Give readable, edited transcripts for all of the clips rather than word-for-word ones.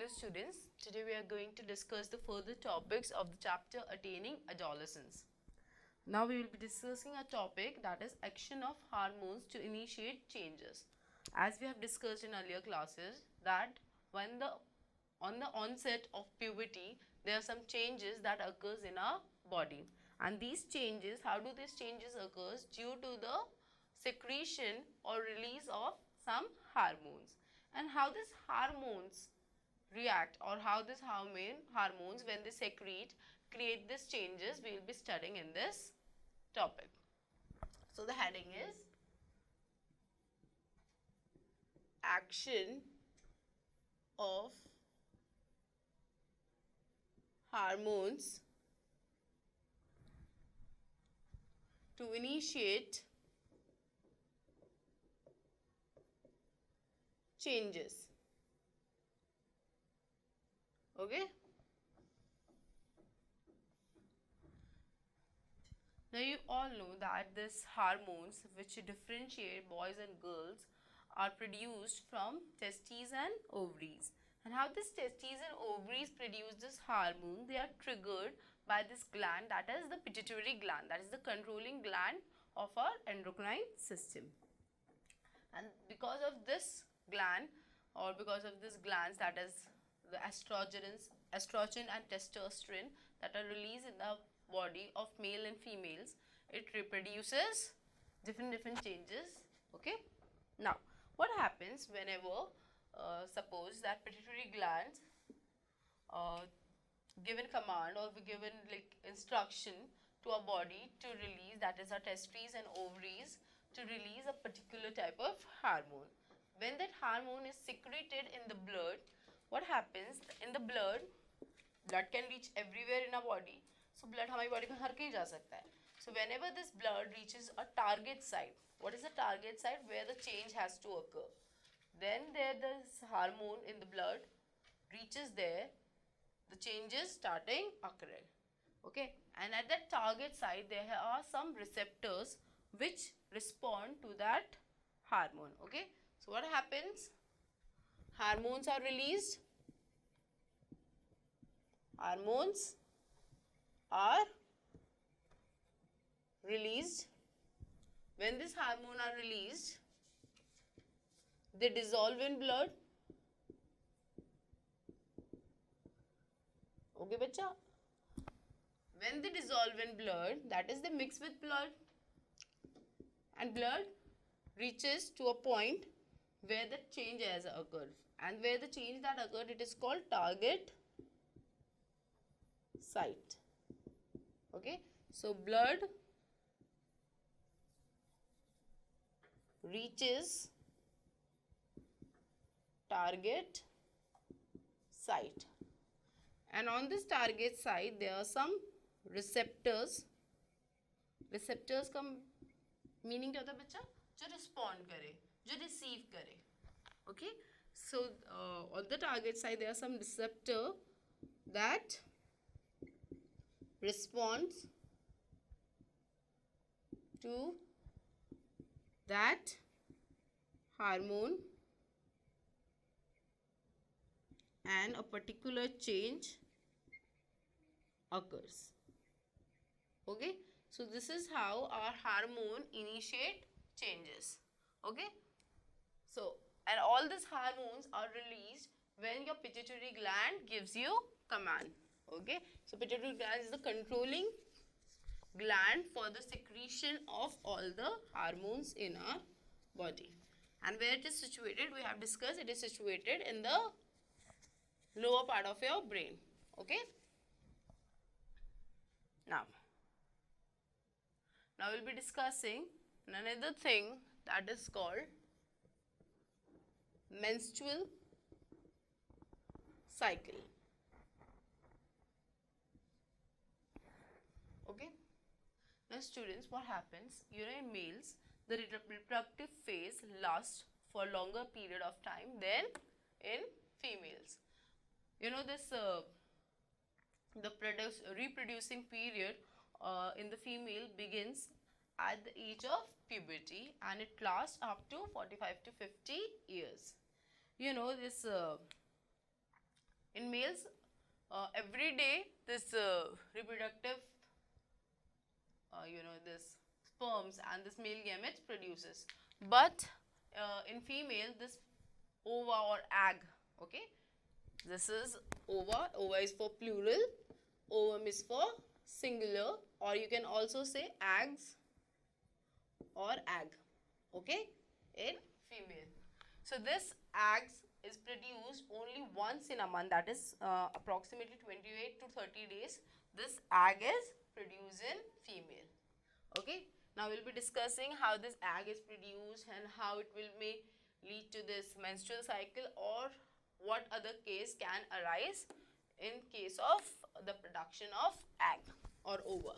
Hello students, today we are going to discuss the further topics of the chapter Attaining Adolescence. Now we will be discussing a topic that is action of hormones to initiate changes. As we have discussed in earlier classes that on the onset of puberty there are some changes that occurs in our body, and these changes, how do these changes occurs? Due to the secretion or release of some hormones. And how these hormones react, or how these hormones when they secrete create these changes, we will be studying in this topic. So the heading is action of hormones to initiate changes. Okay. Now you all know that these hormones which differentiate boys and girls are produced from testes and ovaries. And how this testes and ovaries produce this hormone? They are triggered by this gland, that is the pituitary gland, that is the controlling gland of our endocrine system. And because of this gland, or because of this glands, that is the estrogen and testosterone that are released in the body of male and females, it reproduces different changes. Okay. Now what happens whenever suppose that pituitary glands given command or we given like instruction to our body to release, that is our testes and ovaries, to release a particular type of hormone. When that hormone is secreted in the blood, what happens in the blood can reach everywhere in our body. So blood हमारी body में हर कहीं जा सकता है. So whenever this blood reaches a target site, what is the target site where the change has to occur? Then there this hormone in the blood reaches there, the changes starting occurring. Okay, and at that target site there are some receptors which respond to that hormone. Okay, so what happens? Hormones are released. Hormones are released. When these hormones are released, they dissolve in blood. Okay, bacha. When they dissolve in blood, that is they mix with blood, and blood reaches to a point where the change has occurred, and where the change that occurred, it is called target site. Okay, so blood reaches target site, and on this target site there are some receptors. Receptors का meaning क्या होता है बच्चा? जो respond करे, जो receive करे. Okay, so on the target site there are some receptor that responds to that hormone, and a particular change occurs. Okay, so this is how our hormone initiate changes. Okay, so and all these hormones are released when your pituitary gland gives you command. Okay, so pituitary gland is the controlling gland for the secretion of all the hormones in our body. And where it is situated, we have discussed, it is situated in the lower part of your brain. Okay, now we'll be discussing another thing that is called menstrual cycle. Okay, now students, what happens, in males the reproductive phase lasts for longer period of time than in females. This the reproducing period in the female begins at the age of puberty, and it lasts up to 45 to 50 years. This In males, every day this reproductive, this sperms and this male gametes produces. But in female, this ova or egg, okay, this is ova. Ova is for plural, ovum is for singular, or you can also say eggs or egg, okay, in female. So this eggs is produced only once in a month, that is approximately 28 to 30 days. This egg is produced in female, okay. Now we'll be discussing how this egg is produced and how it will may lead to this menstrual cycle, or what other case can arise in case of the production of egg or ova,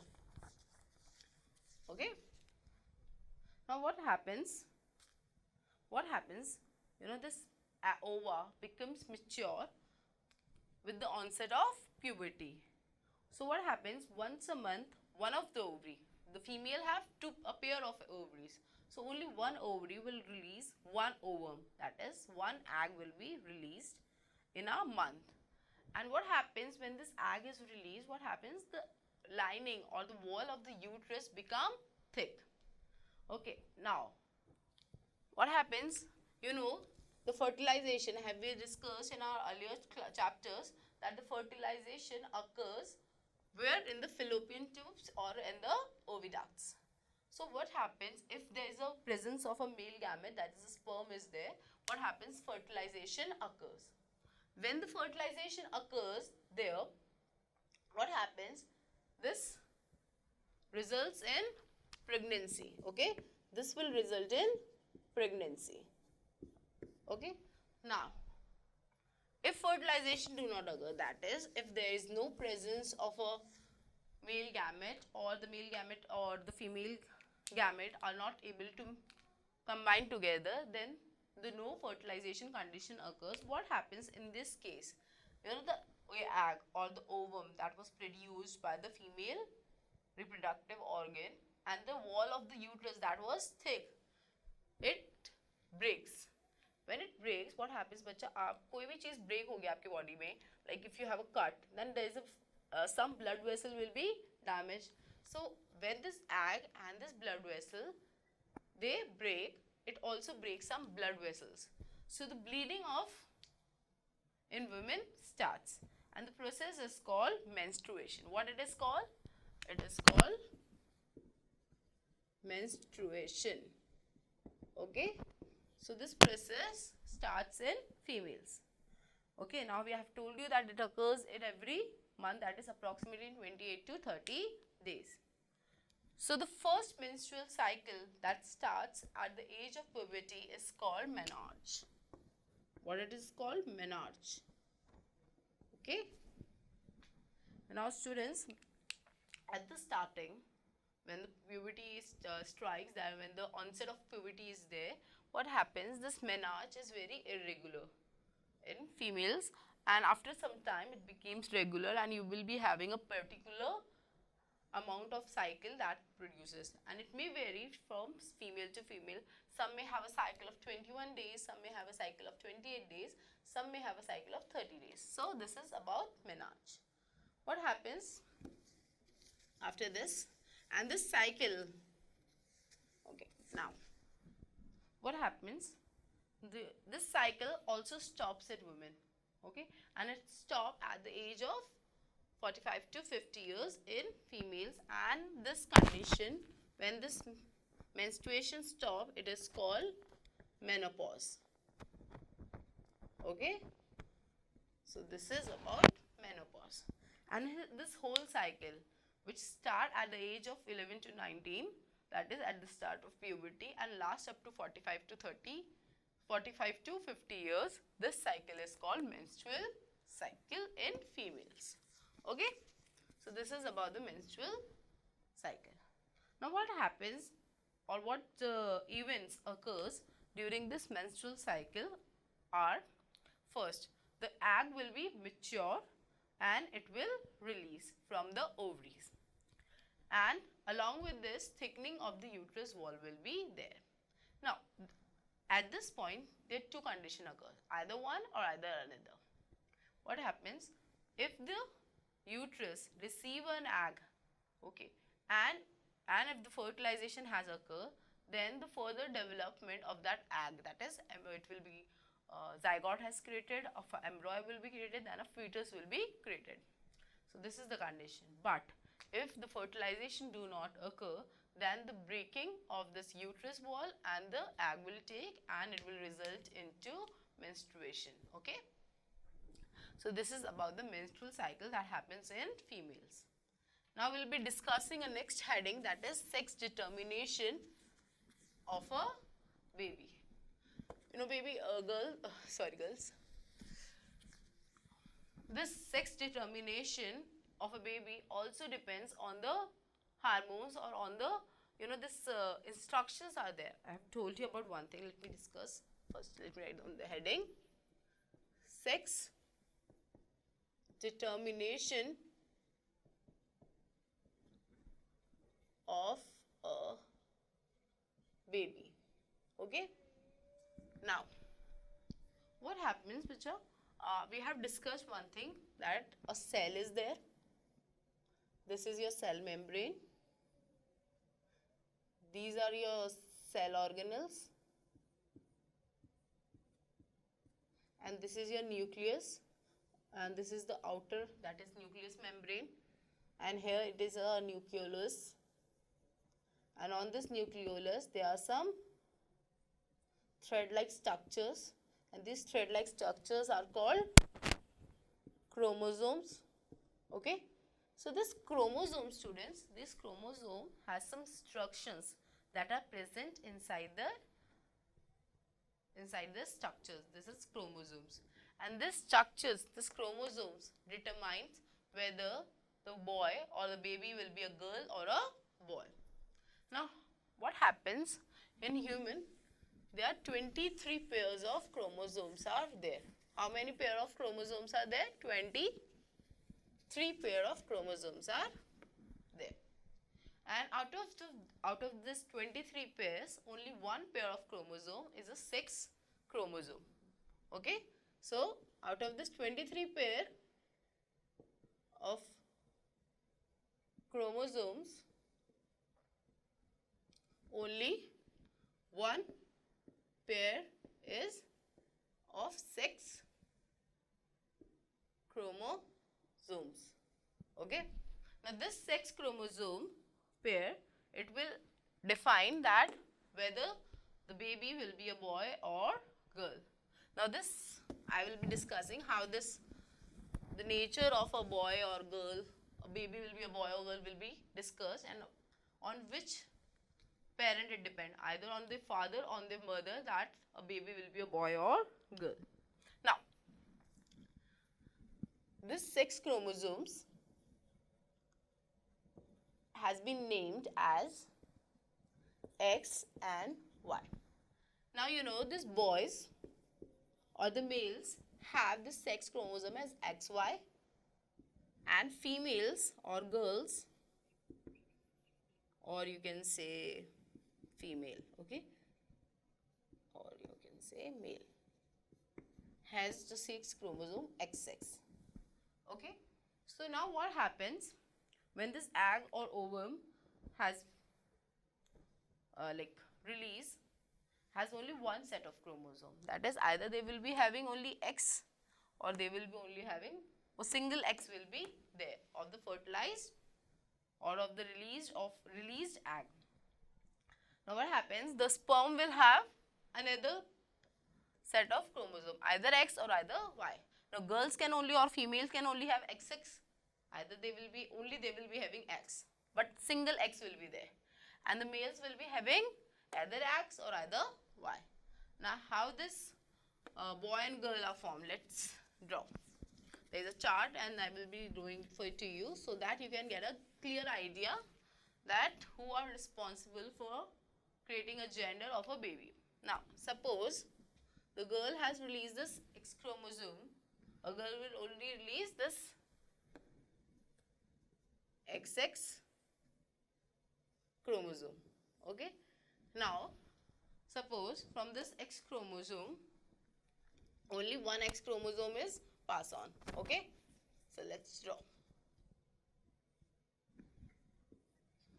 okay. Now what happens, this ova becomes mature with the onset of puberty. So what happens, once a month one of the ovary, the female have a pair of ovaries, so only one ovary will release one ovum, that is one egg will be released in a month. And what happens when this egg is released, what happens, the lining or the wall of the uterus become thick, okay. Now what happens, the fertilization, have we discussed in our earlier chapters that the fertilization occurs where, in the fallopian tubes or in the oviducts. So what happens if there is a presence of a male gamete, that is, a sperm is there, what happens, fertilization occurs. When the fertilization occurs there, what happens, this results in pregnancy, okay. This will result in pregnancy, okay. Now if fertilization do not occur, that is, if there is no presence of a male gamete, or the male gamete or the female gamete are not able to combine together, then the no fertilization condition occurs. What happens in this case, the egg or the ovum that was produced by the female reproductive organ and the wall of the uterus that was thick, it breaks. When it breaks, what happens, बच्चा, आप कोई भी चीज break हो गया आपके body में, like if you have a cut, then there is a some blood vessel will be damaged. So when this egg and this blood vessel they break, it also breaks some blood vessels. So the bleeding of in women starts, and the process is called menstruation. What it is called? It is called menstruation, okay. So this process starts in females, okay. Now we have told you that it occurs in every month, that is approximately 28 to 30 days. So the first menstrual cycle that starts at the age of puberty is called menarche. What it is called? Menarche, okay. Now students, at the starting, when the puberty strikes, that when the onset of puberty is there, what happens, this menarche is very irregular in females, and after some time it becomes regular, and you will be having a particular amount of cycle that produces, and it may vary from female to female. Some may have a cycle of 21 days, some may have a cycle of 28 days, some may have a cycle of 30 days. So this is about menarche. What happens after this, and this cycle, okay, now what happens, this cycle also stops in women, okay, and it stops at the age of 45 to 50 years in females, and this condition, when this menstruation stop, it is called menopause, okay. So this is about menopause, and this whole cycle which start at the age of 11 to 19, that is at the start of puberty, and last up to 45 to 30, 45 to 50 years, this cycle is called menstrual cycle in females, okay. So this is about the menstrual cycle. Now what happens, or what events occurs during this menstrual cycle are, first, the egg will be mature and it will release from the ovaries, and along with this, thickening of the uterus wall will be there. Now at this point, there are two conditions occur, either one or either another. what happens if the uterus receive an egg, okay, and if the fertilization has occurred, then the further development of that egg, that is it will be zygote has created, embryo will be created, then a fetus will be created. So this is the condition. But if the fertilization do not occur, then the breaking of this uterus wall and the egg will take, and it will result into menstruation. Okay. So this is about the menstrual cycle that happens in females. Now we will be discussing a next heading, that is sex determination of a baby. You know, girls. This sex determination of a baby also depends on the hormones, or on the, this instructions are there. I have told you about one thing. Let me discuss. First, let me write down the heading. Sex determination of a baby. Okay. Now, what happens, Picha? We have discussed one thing, that a cell is there. This is your cell membrane. These are your cell organelles. And this is your nucleus. And this is the outer, that is nucleus membrane. And here it is a nucleolus. And on this nucleolus, there are some thread-like structures. And these thread-like structures are called chromosomes. Okay. So this chromosome, students, this chromosome has some instructions that are present inside the structures. This is chromosomes. And this structures, this chromosomes determines whether the boy or the baby will be a girl or a boy. Now, what happens in human? There are 23 pairs of chromosomes are there. How many pair of chromosomes are there? 23 pair of chromosomes are there. And out of this 23 pairs, only one pair of chromosome is a sex chromosome. Okay. So, out of this 23 pair of chromosomes, only one pair is of sex chromosomes. Okay. Now this sex chromosome pair, it will define that whether the baby will be a boy or girl. Now this I will be discussing how the nature of a boy or girl, a baby will be a boy or girl will be discussed, and on which parent it depends, either on the father or on the mother, that a baby will be a boy or girl. Now, this sex chromosomes has been named as X and Y. Now, you know, these boys or the males have the sex chromosome as XY, and females or girls, or you can say female, okay, or you can say male, has the sex chromosome XX. Okay. So now what happens when this egg or ovum has release, has only one set of chromosome, that is either they will be having only X, or they will be only having a single X will be there of the fertilized or of the released egg. Now what happens, the sperm will have another set of chromosome, either X or either Y. Now girls can only, or females can only have XX, either they will be having X, but single X will be there, and the males will be having either X or either Y. Now how this boy and girl are formed, let's draw. There is a chart and I will be drawing for it to you, so that you can get a clear idea that who are responsible for creating a gender of a baby. Now suppose the girl has released this X chromosome, a girl will only release this XX chromosome. Okay. Now suppose from this X chromosome only one X chromosome is pass on. Okay, so let's draw.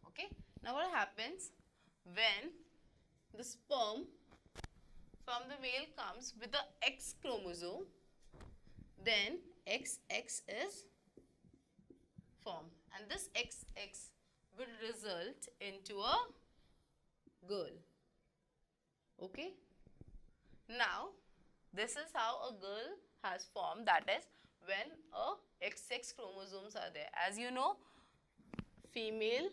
Okay, now what happens when the sperm from the male comes with the X chromosome, then XX is formed, and this XX will result into a girl. Okay, now this is how a girl has formed, that is when a XX chromosomes are there. As you know, female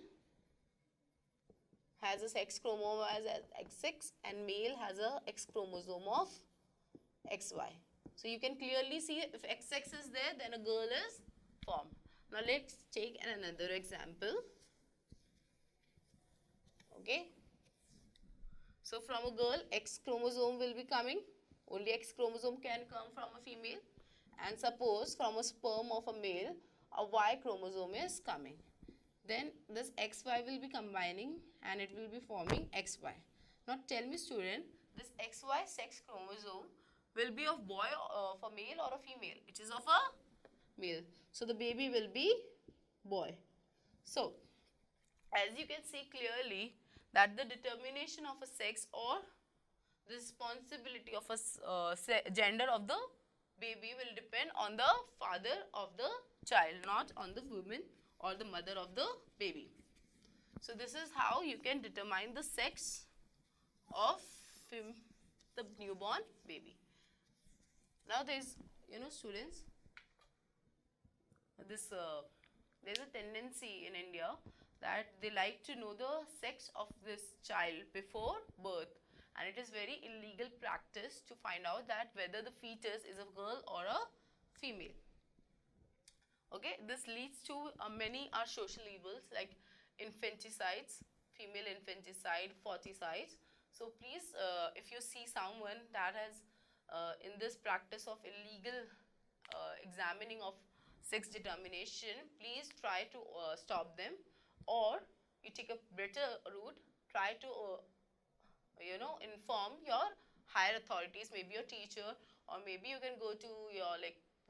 has a sex chromosome as XX and male has a X chromosome of XY. So you can clearly see if XX is there, then a girl is formed. Now let's take another example. Okay. So from a girl, X chromosome will be coming. Only X chromosome can come from a female. And suppose from a sperm of a male, a Y chromosome is coming. Then this XY will be combining and it will be forming XY. Now tell me student, this XY sex chromosome will be of boy, of a male or a female? It is of a male. So the baby will be boy. So as you can see clearly that the determination of a sex or the responsibility of a gender of the baby will depend on the father of the child, not on the woman or the mother of the baby. So this is how you can determine the sex of the newborn baby. Now there is, students, there is a tendency in India that they like to know the sex of this child before birth, and it is very illegal practice to find out that whether the fetus is a girl or a female. Okay, this leads to many social evils like infanticides, female infanticide, foeticides. So please, if you see someone that has in this practice of illegal examining of sex determination, please try to stop them, or you take a better route, try to inform your higher authorities, maybe your teacher, or maybe you can go to your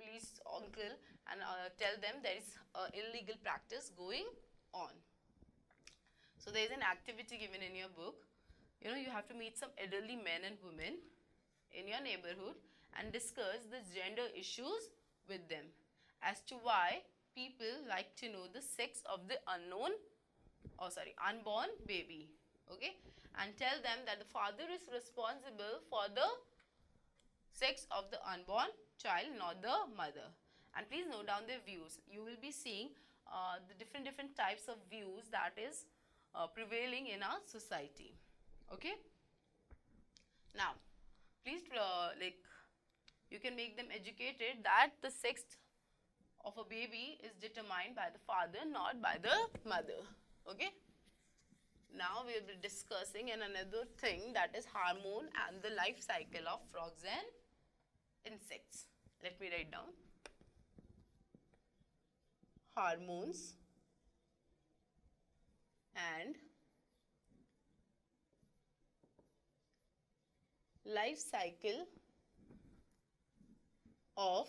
police uncle and tell them there is illegal practice going on. So there is an activity given in your book. You have to meet some elderly men and women in your neighborhood and discuss the gender issues with them as to why people like to know the sex of the unborn baby. Okay, and tell them that the father is responsible for the sex of the unborn child, not the mother. And please note down their views. You will be seeing the different types of views that is prevailing in our society. Okay. Now, please you can make them educated that the sex of a baby is determined by the father, not by the mother. Okay. Now we will be discussing another thing, that is hormone and the life cycle of frogs and insects. Let me write down. Hormones and life cycle of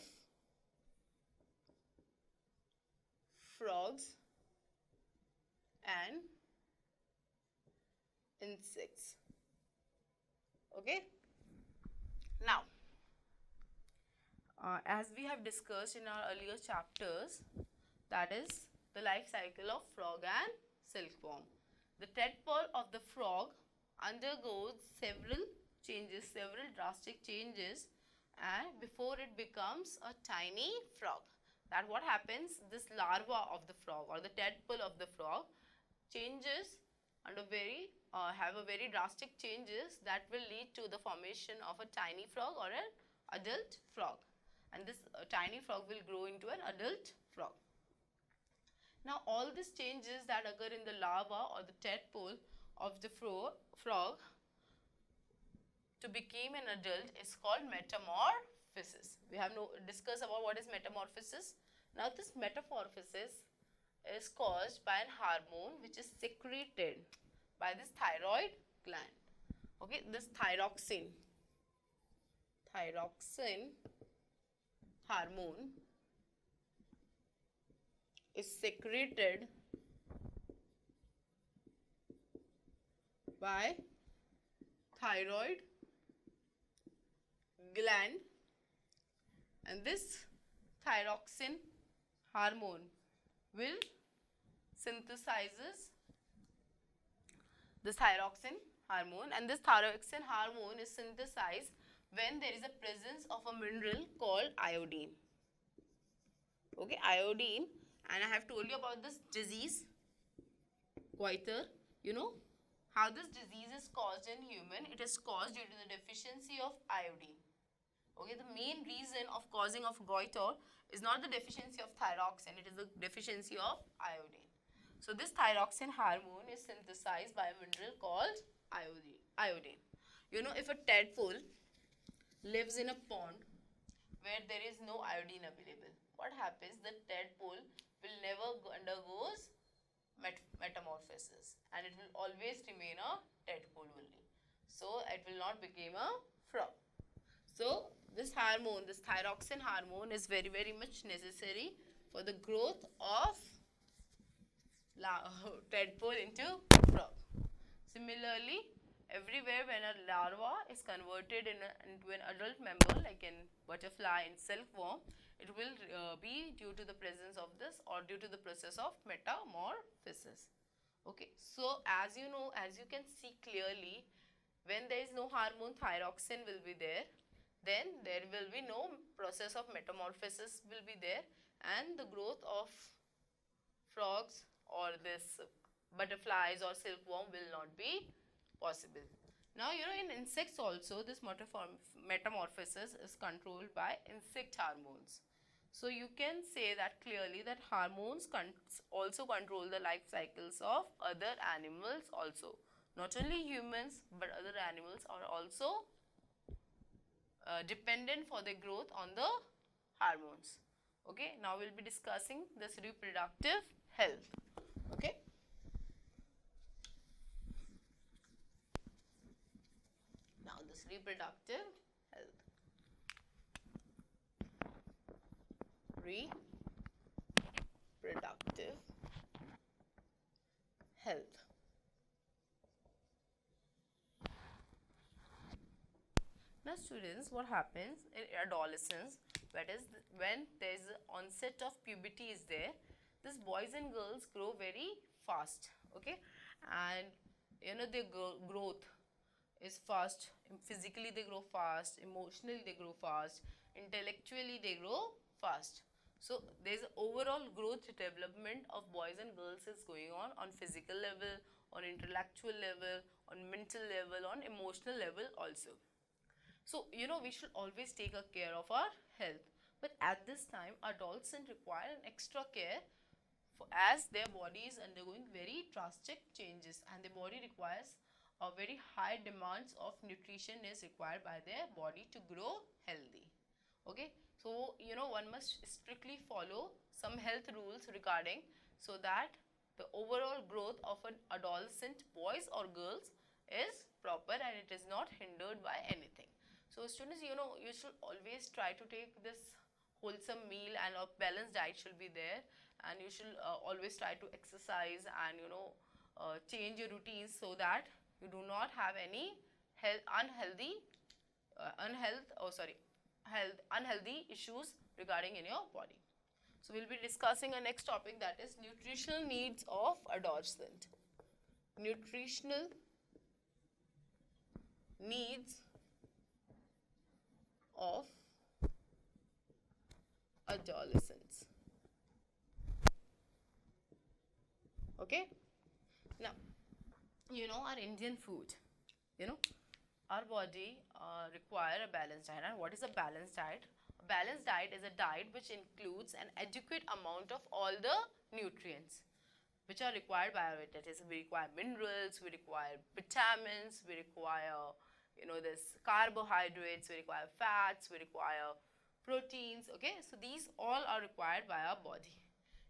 frogs and insects. Okay. Now, as we have discussed in our earlier chapters, that is the life cycle of frog and silkworm. The tadpole of the frog undergoes several changes, several drastic changes, and before it becomes a tiny frog. That what happens, this larva of the frog or the tadpole of the frog changes under have a very drastic changes that will lead to the formation of a tiny frog or an adult frog, and this tiny frog will grow into an adult frog. Now all these changes that occur in the larva or the tadpole of the frog to become an adult is called metamorphosis. We have discussed about what is metamorphosis. Now this metamorphosis is caused by an hormone which is secreted by this thyroid gland. Okay, this thyroxine hormone is secreted by thyroid gland, and this thyroxine hormone will synthesizes this thyroxine hormone, and this thyroxine hormone is synthesized when there is a presence of a mineral called iodine. Okay, iodine, and I have told you about this disease, goiter. You know how this disease is caused in human? It is caused due to the deficiency of iodine. Okay, the main reason of causing of goiter is not the deficiency of thyroxine, it is the deficiency of iodine. So this thyroxine hormone is synthesized by a mineral called iodine. You know, if a tadpole lives in a pond where there is no iodine available, what happens? The tadpole will never undergoes metamorphosis, and it will always remain a tadpole only. So it will not become a frog. So this hormone, this thyroxine hormone is very, very much necessary for the growth of tadpole into frog. Similarly, everywhere when a larva is converted into an adult member, like in butterfly and silkworm, it will be due to the presence of this or due to the process of metamorphosis. Okay, so as you know, as you can see clearly, when there is no hormone, thyroxine will be there, then there will be no process of metamorphosis will be there, and the growth of frogs or this butterflies or silkworm will not be possible. Now, you know, in insects also this metamorphosis is controlled by insect hormones. So you can say that clearly that hormones also control the life cycles of other animals also. Not only humans but other animals are also dependent for their growth on the hormones. Okay, now we'll be discussing this reproductive health. Okay, now this reproductive health. Reproductive health. Now students, what happens in adolescence, that is when there is onset of puberty is there, these boys and girls grow very fast, okay, and you know their growth is fast. Physically they grow fast, emotionally they grow fast, intellectually they grow fast. So there is overall growth development of boys and girls is going on physical level, on intellectual level, on mental level, on emotional level also. So, you know, we should always take a care of our health. But at this time, adolescents require an extra care as their body is undergoing very drastic changes, and the body requires a very high demands of nutrition is required by their body to grow healthy. Okay. So, you know, one must strictly follow some health rules regarding, so that the overall growth of an adolescent boys or girls is proper and it is not hindered by anything. So students, you know, you should always try to take this wholesome meal, and a balanced diet should be there, and you should always try to exercise and, you know, change your routines so that you do not have any unhealthy issues regarding in your body. So we'll be discussing a next topic, that is nutritional needs of adolescent. Nutritional needs of adolescents. Okay, now you know our Indian food, you know our body require a balanced diet. And what is a balanced diet? A balanced diet is a diet which includes an adequate amount of all the nutrients which are required by our, that is, we require minerals, we require vitamins, we require, you know, this carbohydrates, we require fats, we require proteins. Okay, so these all are required by our body.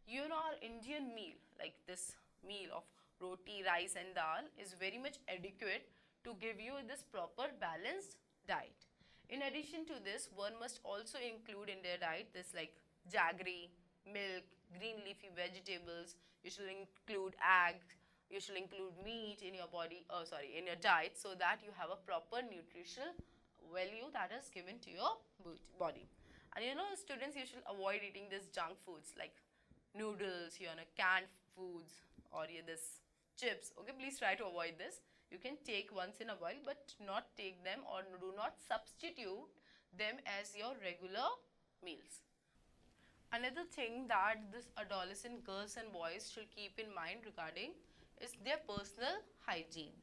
You know, our Indian meal, like this meal of roti, rice and dal, is very much adequate to give you this proper balanced diet. In addition to this, one must also include in their diet this like jaggery, milk, green leafy vegetables. You should include eggs. You should include meat in your body, in your diet, so that you have a proper nutritional value that is given to your body. And you know, students, you should avoid eating this junk foods like noodles, canned foods, or this chips. Okay, please try to avoid this. You can take once in a while, but not take them or do not substitute them as your regular meals. Another thing that this adolescent girls and boys should keep in mind regarding is their personal hygiene.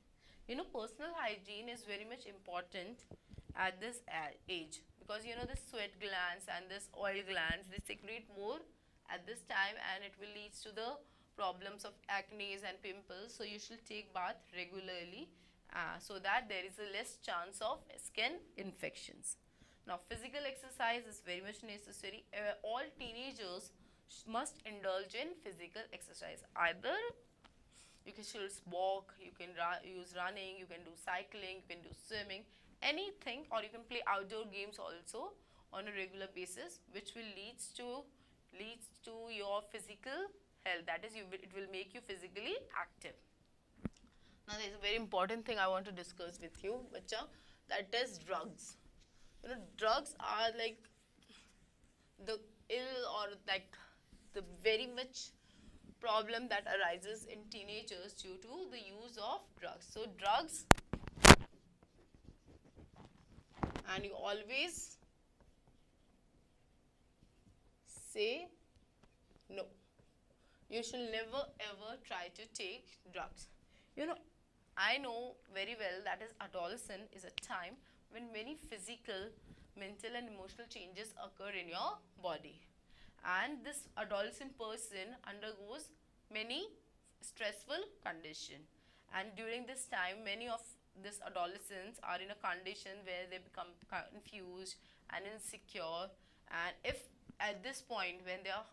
You know, personal hygiene is very much important at this age, because you know the sweat glands and this oil glands, they secrete more at this time, and it will lead to the problems of acne and pimples. So you should take bath regularly so that there is a less chance of skin infections. Now, physical exercise is very much necessary. All teenagers must indulge in physical exercise. Either you can still walk, you can use running, you can do cycling, you can do swimming, anything, or you can play outdoor games also on a regular basis, which will leads to your physical health. That is, it will make you physically active. Now, there is a very important thing I want to discuss with you, bacha, that is drugs. You know, drugs are like the ill, or like the very much problem that arises in teenagers due to the use of drugs. So drugs, and you always say no. You should never ever try to take drugs. You know, I know very well that is adolescence is a time when many physical, mental and emotional changes occur in your body. And this adolescent person undergoes many stressful condition. And during this time, many of these adolescents are in a condition where they become confused and insecure. And if at this point, when they are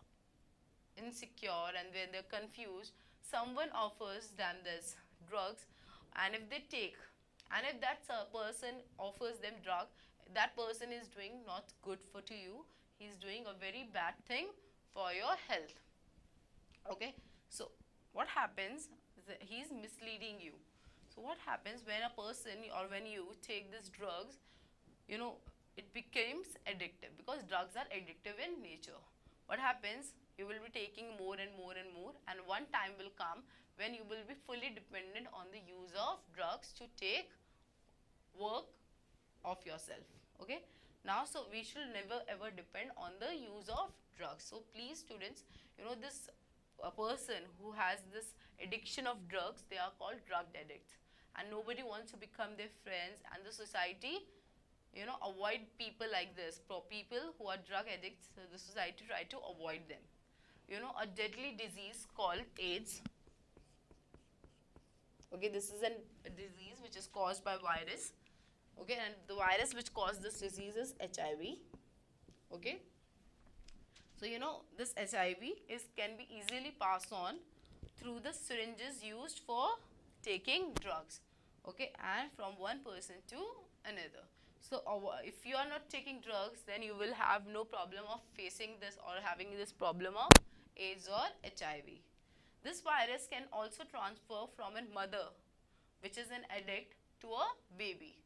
insecure and when they're confused, someone offers them this drugs, and if they take, and if that person offers them drug, that person is doing not good for to you. He's doing a very bad thing for your health. Okay, so what happens is that he's misleading you. So what happens when a person, or when you take these drugs, you know, it becomes addictive, because drugs are addictive in nature. What happens, you will be taking more and more and more, and one time will come when you will be fully dependent on the use of drugs to take work of yourself. Okay, now, so we should never ever depend on the use of drugs. So please students, you know, this a person who has this addiction of drugs, they are called drug addicts, and nobody wants to become their friends, and the society, you know, avoid people like this. People who are drug addicts, the society try to avoid them. You know, a deadly disease called AIDS. Okay, this is a disease which is caused by virus. Okay, and the virus which caused this disease is HIV. Okay, so you know, this HIV can be easily passed on through the syringes used for taking drugs. Okay, and from one person to another. So if you are not taking drugs, then you will have no problem of facing this or having this problem of AIDS or HIV. This virus can also transfer from a mother, which is an addict, to a baby.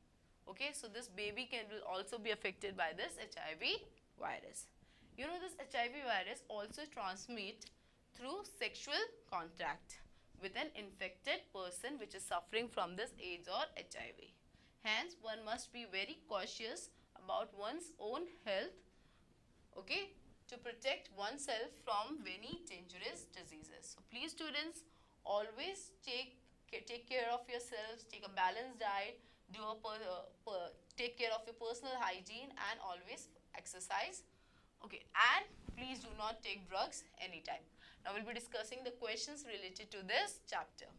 Okay, so this baby will also be affected by this HIV virus. You know, this HIV virus also transmit through sexual contact with an infected person which is suffering from this AIDS or HIV. Hence, one must be very cautious about one's own health, okay, to protect oneself from many dangerous diseases. So please students, always take care of yourselves, take a balanced diet, take care of your personal hygiene, and always exercise. Okay, and please do not take drugs anytime. Now we'll be discussing the questions related to this chapter.